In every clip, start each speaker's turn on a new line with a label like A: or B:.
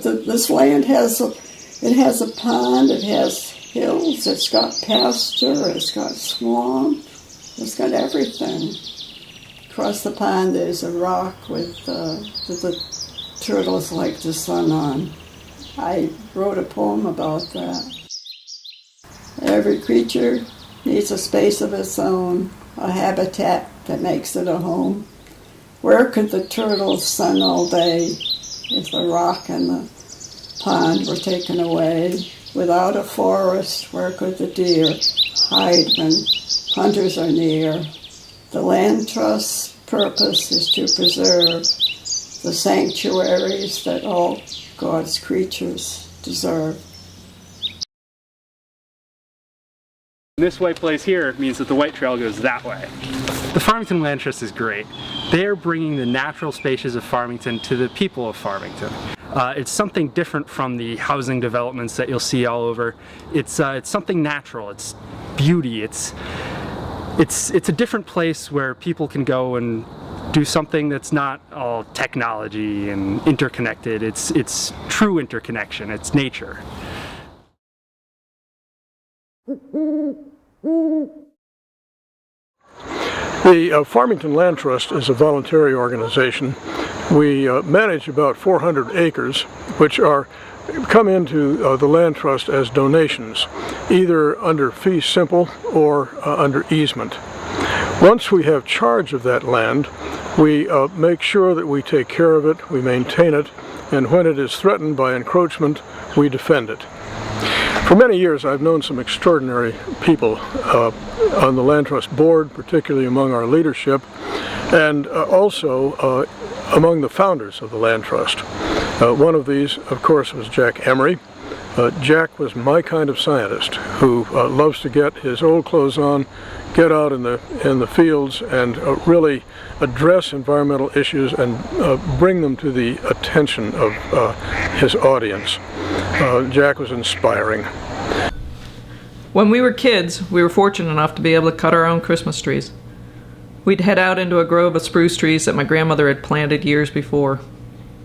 A: This land has a pond, it has hills, it's got pasture, it's got swamp, it's got everything. Across the pond there's a rock with the turtles like the sun on. I wrote a poem about that. Every creature needs a space of its own, a habitat that makes it a home. Where could the turtles sun all day if the rock and the pond were taken away? Without a forest, where could the deer hide when hunters are near? The land trust's purpose is to preserve the sanctuaries that all God's creatures deserve.
B: This white place here means that the white trail goes that way. The Farmington Land Trust is great. They're bringing the natural spaces of Farmington to the people of Farmington. It's something different from the housing developments that you'll see all over. It's something natural. It's beauty. It's a different place where people can go and do something that's not all technology and interconnected. It's true interconnection. It's nature.
C: The Farmington Land Trust is a voluntary organization. We manage about 400 acres, which come into the Land Trust as donations, either under fee simple or under easement. Once we have charge of that land, we make sure that we take care of it, we maintain it, and when it is threatened by encroachment, we defend it. For many years I've known some extraordinary people on the Land Trust board, particularly among our leadership, and also among the founders of the Land Trust. One of these, of course, was Jack Emery. Jack was my kind of scientist who loves to get his old clothes on, get out in the fields and really address environmental issues and bring them to the attention of his audience. Jack was inspiring.
D: When we were kids, we were fortunate enough to be able to cut our own Christmas trees. We'd head out into a grove of spruce trees that my grandmother had planted years before.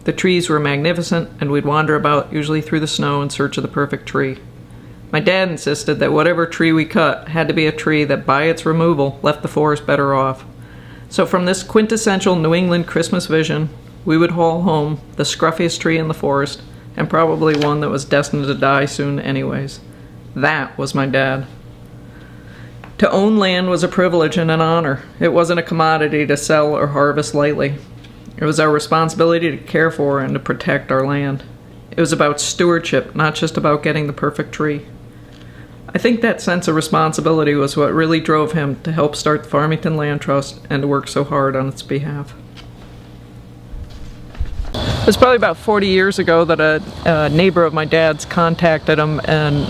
D: The trees were magnificent, and we'd wander about, usually through the snow, in search of the perfect tree. My dad insisted that whatever tree we cut had to be a tree that, by its removal, left the forest better off. So from this quintessential New England Christmas vision, we would haul home the scruffiest tree in the forest, and probably one that was destined to die soon anyways. That was my dad. To own land was a privilege and an honor. It wasn't a commodity to sell or harvest lightly. It was our responsibility to care for and to protect our land. It was about stewardship, not just about getting the perfect tree. I think that sense of responsibility was what really drove him to help start the Farmington Land Trust and to work so hard on its behalf. It was probably about 40 years ago that a neighbor of my dad's contacted him and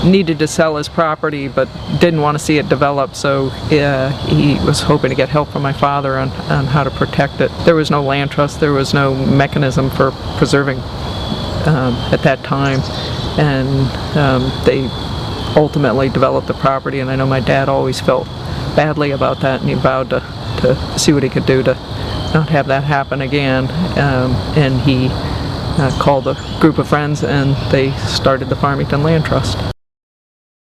D: needed to sell his property but didn't want to see it develop, so he was hoping to get help from my father on how to protect it. There was no land trust, there was no mechanism for preserving at that time, and they ultimately developed the property, and I know my dad always felt badly about that, and he vowed to see what he could do to not have that happen again, and he called a group of friends and they started the Farmington Land Trust.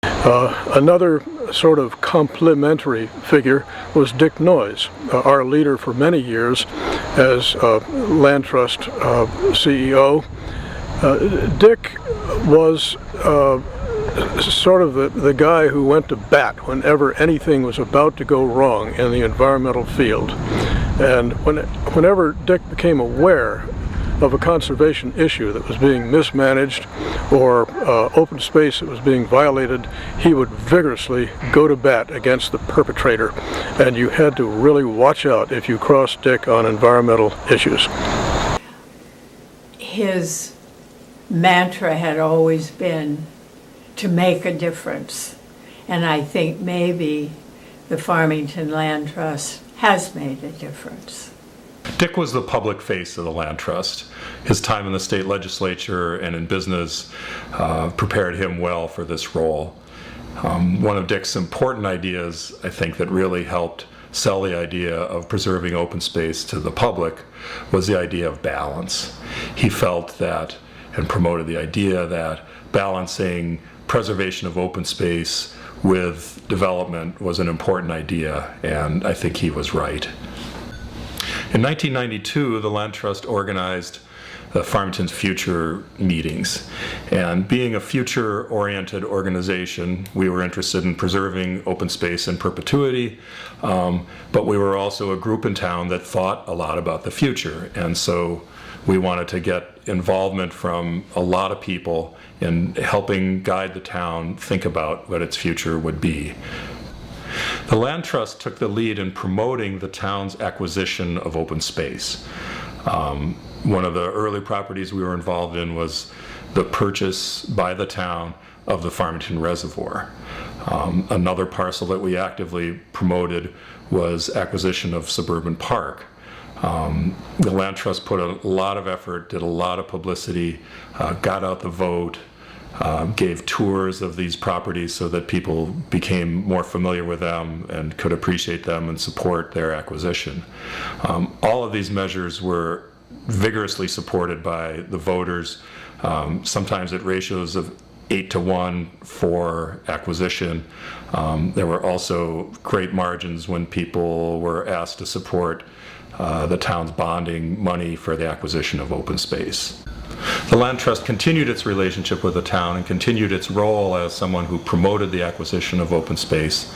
C: Another sort of complementary figure was Dick Noyes, our leader for many years as Land Trust CEO. Dick was sort of the guy who went to bat whenever anything was about to go wrong in the environmental field. And whenever Dick became aware of a conservation issue that was being mismanaged or open space that was being violated, he would vigorously go to bat against the perpetrator. And you had to really watch out if you crossed Dick on environmental issues.
E: His mantra had always been to make a difference. And I think maybe the Farmington Land Trust has made a difference.
F: Dick was the public face of the Land Trust. His time in the state legislature and in business prepared him well for this role. One of Dick's important ideas, I think, that really helped sell the idea of preserving open space to the public was the idea of balance. He felt that, and promoted the idea that, balancing preservation of open space with development was an important idea, and I think he was right. In 1992, the Land Trust organized the Farmington's Future meetings. And being a future-oriented organization, we were interested in preserving open space in perpetuity, but we were also a group in town that thought a lot about the future. And so we wanted to get involvement from a lot of people in helping guide the town think about what its future would be. The Land Trust took the lead in promoting the town's acquisition of open space. One of the early properties we were involved in was the purchase by the town of the Farmington Reservoir. Another parcel that we actively promoted was acquisition of Suburban Park. The Land Trust put a lot of effort, did a lot of publicity, got out the vote, gave tours of these properties so that people became more familiar with them and could appreciate them and support their acquisition. All of these measures were vigorously supported by the voters, sometimes at ratios of 8-to-1 for acquisition. There were also great margins when people were asked to support the town's bonding money for the acquisition of open space. The Land Trust continued its relationship with the town and continued its role as someone who promoted the acquisition of open space.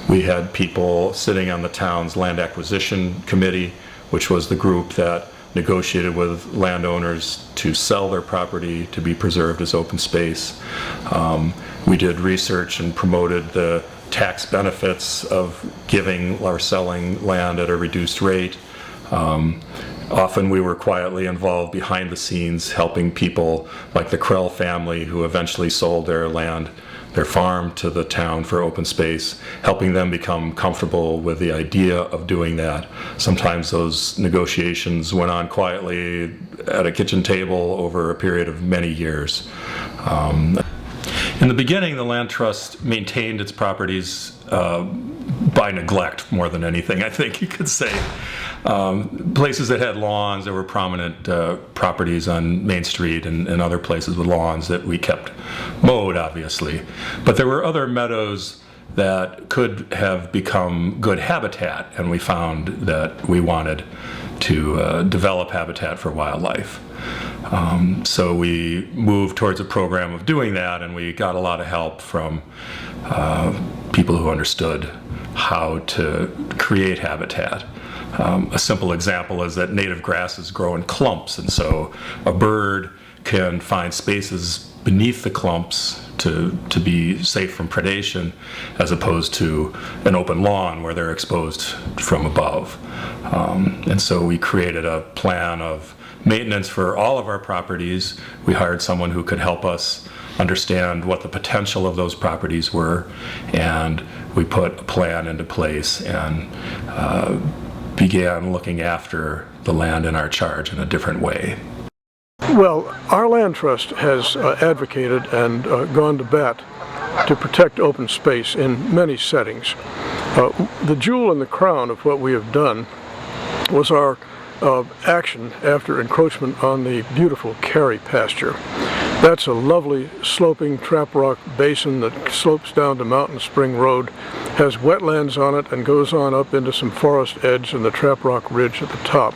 F: We had people sitting on the town's land acquisition committee, which was the group that negotiated with landowners to sell their property to be preserved as open space. We did research and promoted the tax benefits of giving or selling land at a reduced rate. Often we were quietly involved behind the scenes, helping people like the Krell family, who eventually sold their land, their farm, to the town for open space, helping them become comfortable with the idea of doing that. Sometimes those negotiations went on quietly at a kitchen table over a period of many years. In the beginning, the Land Trust maintained its properties by neglect more than anything, I think you could say. Places that had lawns, there were prominent properties on Main Street and other places with lawns that we kept mowed, obviously. But there were other meadows that could have become good habitat, and we found that we wanted to develop habitat for wildlife. So we moved towards a program of doing that, and we got a lot of help from people who understood how to create habitat. A simple example is that native grasses grow in clumps, and so a bird can find spaces beneath the clumps to be safe from predation, as opposed to an open lawn where they're exposed from above. And so we created a plan of maintenance for all of our properties. We hired someone who could help us understand what the potential of those properties were, and we put a plan into place and began looking after the land in our charge in a different way.
C: Well, our Land Trust has advocated and gone to bat to protect open space in many settings. The jewel in the crown of what we have done was our action after encroachment on the beautiful Carey pasture. That's a lovely sloping trap rock basin that slopes down to Mountain Spring Road, has wetlands on it, and goes on up into some forest edge and the trap rock ridge at the top.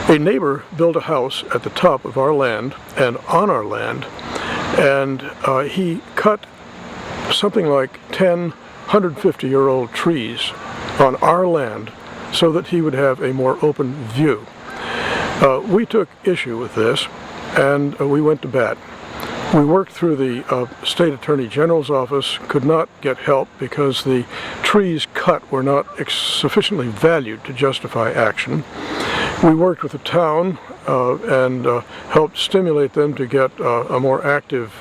C: A neighbor built a house at the top of our land and on our land, and he cut something like 10 150-year-old trees on our land so that he would have a more open view. We took issue with this, and we went to bat. We worked through the State Attorney General's office, could not get help because the trees cut were not sufficiently valued to justify action. We worked with the town and helped stimulate them to get a more active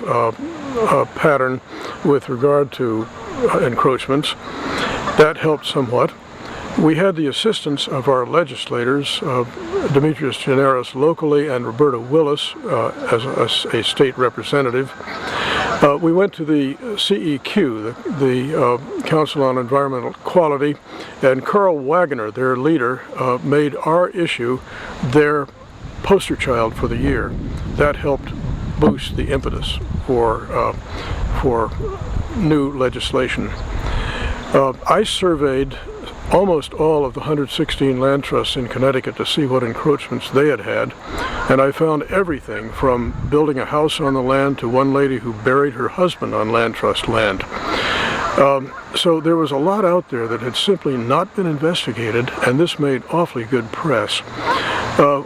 C: pattern with regard to encroachments. That helped somewhat. We had the assistance of our legislators, Demetrius Generis locally and Roberta Willis as a state representative. We went to the CEQ, the Council on Environmental Quality, and Carl Wagoner, their leader, made our issue their poster child for the year. That helped boost the impetus for new legislation. I surveyed almost all of the 116 land trusts in Connecticut to see what encroachments they had had, and I found everything from building a house on the land to one lady who buried her husband on land trust land. So there was a lot out there that had simply not been investigated, and this made awfully good press.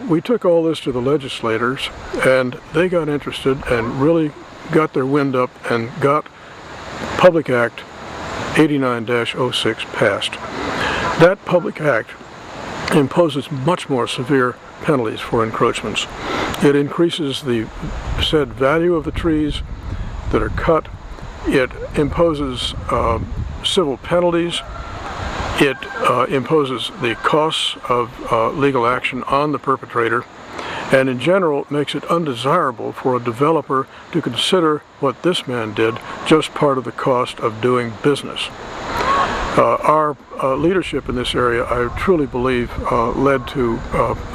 C: We took all this to the legislators, and they got interested and really got their wind up and got Public Act 89-06 passed. That Public Act imposes much more severe penalties for encroachments. It increases the said value of the trees that are cut. It imposes civil penalties. It imposes the costs of legal action on the perpetrator, and in general makes it undesirable for a developer to consider what this man did just part of the cost of doing business. Our leadership in this area, I truly believe, led to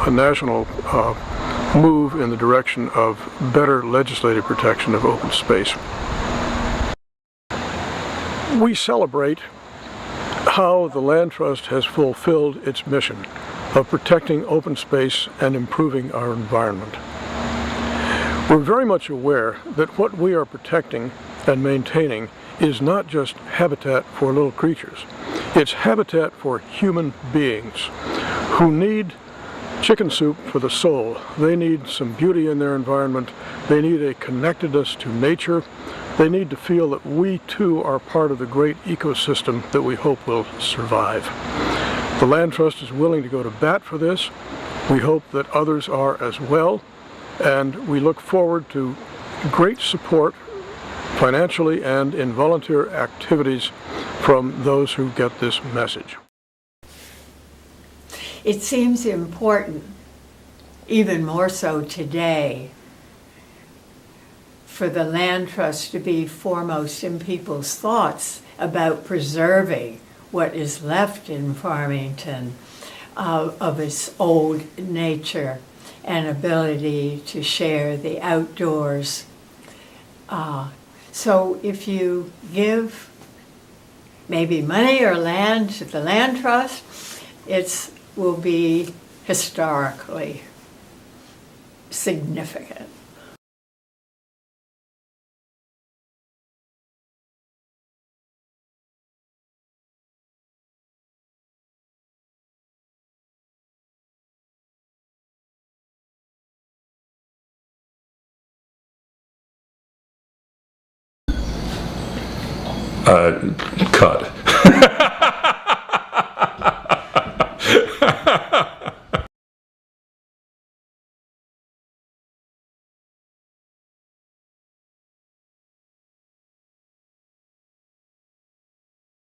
C: a national move in the direction of better legislative protection of open space. We celebrate how the Land Trust has fulfilled its mission of protecting open space and improving our environment. We're very much aware that what we are protecting and maintaining is not just habitat for little creatures. It's habitat for human beings who need chicken soup for the soul. They need some beauty in their environment. They need a connectedness to nature. They need to feel that we too are part of the great ecosystem that we hope will survive. The Land Trust is willing to go to bat for this. We hope that others are as well, and we look forward to great support financially and in volunteer activities from those who get this message.
E: It seems important, even more so today, for the Land Trust to be foremost in people's thoughts about preserving what is left in Farmington of its old nature and ability to share the outdoors. So if you give maybe money or land to the Land Trust, it will be historically significant.
F: Cut.